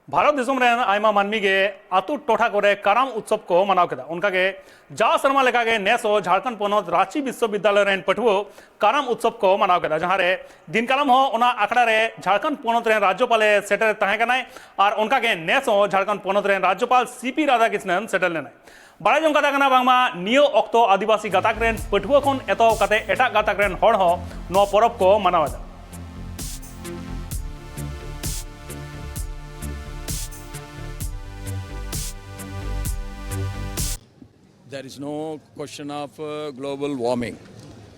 Bharat दिसम rain Aima मानमी के आतु टोठा करे करम उत्सव को मनाव केदा उनका के जा शर्मा लेका के नेसो झारखंड पोनोत रांची विश्वविद्यालय रेन पठुओ करम उत्सव को मनाव केदा जहां रे दिन कालम हो ओना आखड़ा रे झारखंड पोनोत रेन राज्यपाल सेटल तहे कनाय और उनका के नेसो झारखंड पोनोत रेन राज्यपाल सीपी राधाकृष्णन सेटल लेनाय बाड़ा जों कथा कना बांगमा नियो ऑक्टो आदिवासी गाताक रेन पठुओ खन एतो कते एटा गाताक रेन हड़ हो नो परब को मनावदा। There is no question of global warming.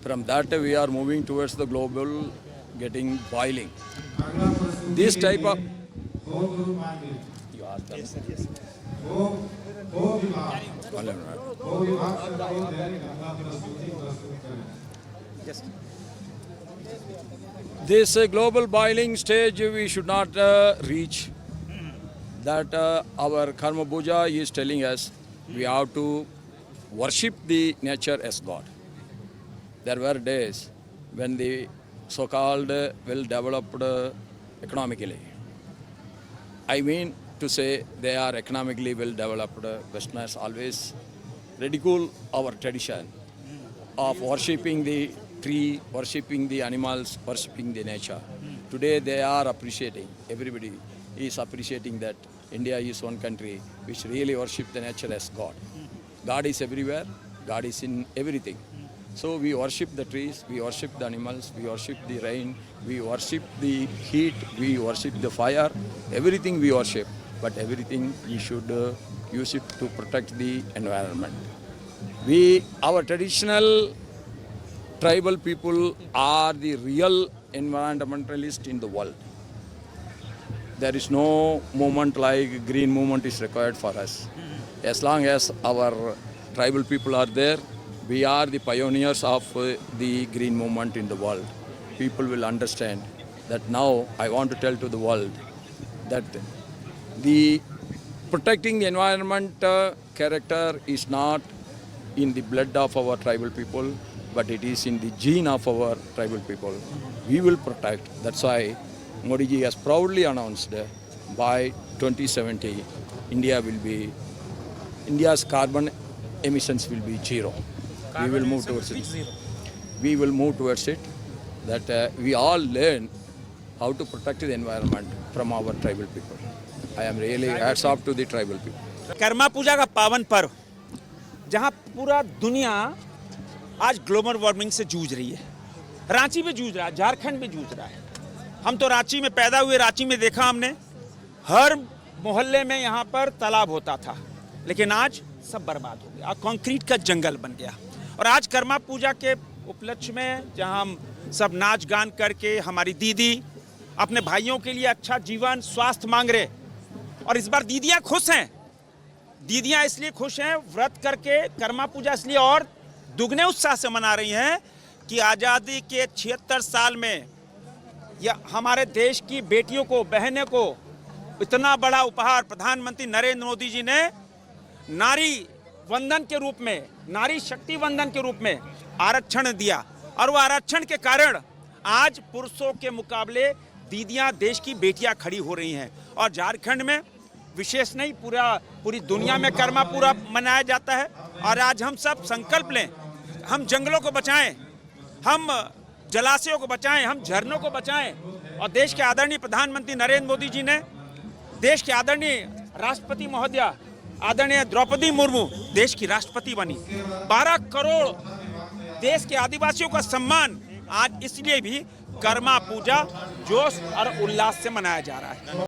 From that we are moving towards the global getting boiling. This type of... You ask them. Yes. Yes. This global boiling stage we should not reach. That our Karma Puja is telling us we have to worship the nature as God. There were days when the so-called well-developed economically, I mean to say they are economically well-developed, Westerners always ridicule our tradition of worshipping the tree, worshipping the animals, worshipping the nature. Today they are appreciating, everybody is appreciating that India is one country which really worship the nature as God. God is everywhere, God is in everything. So we worship the trees, we worship the animals, we worship the rain, we worship the heat, we worship the fire, everything we worship. But everything we should use it to protect the environment. Our traditional tribal people are the real environmentalists in the world. There is no movement like green movement is required for us. As long as our tribal people are there, we are the pioneers of the green movement in the world. People will understand that now I want to tell to the world that the protecting the environment character is not in the blood of our tribal people, but it is in the gene of our tribal people. We will protect. That's why Modi ji has proudly announced by 2070, India's carbon emissions will be zero. We will move towards it. We will move towards it. That we all learn how to protect the environment from our tribal people. I am really hats off to the tribal people. Karma पूजा का पावन पर्व जहां पूरा दुनिया आज global warming से जूझ रही है, रांची में जूझ रहा है, झारखंड में जूझ रहा है। हम तो रांची में पैदा हुए, रांची में देखा हमने, हर मोहल्ले में यहाँ पर तालाब होता था, लेकिन आज सब बर्बाद हो गया, कंक्रीट का जंगल बन गया। और आज कर्मा पूजा के उपलक्ष्य में जहाँ हम सब नाच गान करके हमारी दीदी अपने भाइयों के लिए अच्छा जीवन स्वास्थ्य मांग रहे, और इस बार दीदियाँ खुश हैं। दीदियाँ इसलिए खुश हैं व्रत करके, कर्मा पूजा इसलिए और दुगने उत्साह से मना रही हैं कि आज़ादी के 76 साल में या हमारे देश की बेटियों को, बहनों को इतना बड़ा उपहार प्रधानमंत्री नरेंद्र मोदी जी ने नारी वंदन के रूप में, नारी शक्ति वंदन के रूप में आरक्षण दिया। और वो आरक्षण के कारण आज पुरुषों के मुकाबले दीदियां, देश की बेटियां खड़ी हो रही हैं। और झारखंड में विशेष नहीं, पूरी दुनिया में कर्मा पूरा मनाया जाता है। और आज हम सब संकल्प लें, हम जंगलों को बचाएं, हम जलाशयों को बचाएं, हम झरनों को बचाएं। और देश के आदरणीय प्रधानमंत्री नरेंद्र मोदी जी ने, देश के आदरणीय राष्ट्रपति महोदया आदरणीय द्रौपदी मुर्मू देश की राष्ट्रपति बनी। 12 करोड़ देश के आदिवासियों का सम्मान आज इसलिए भी कर्मा पूजा जोश और उल्लास से मनाया जा रहा है।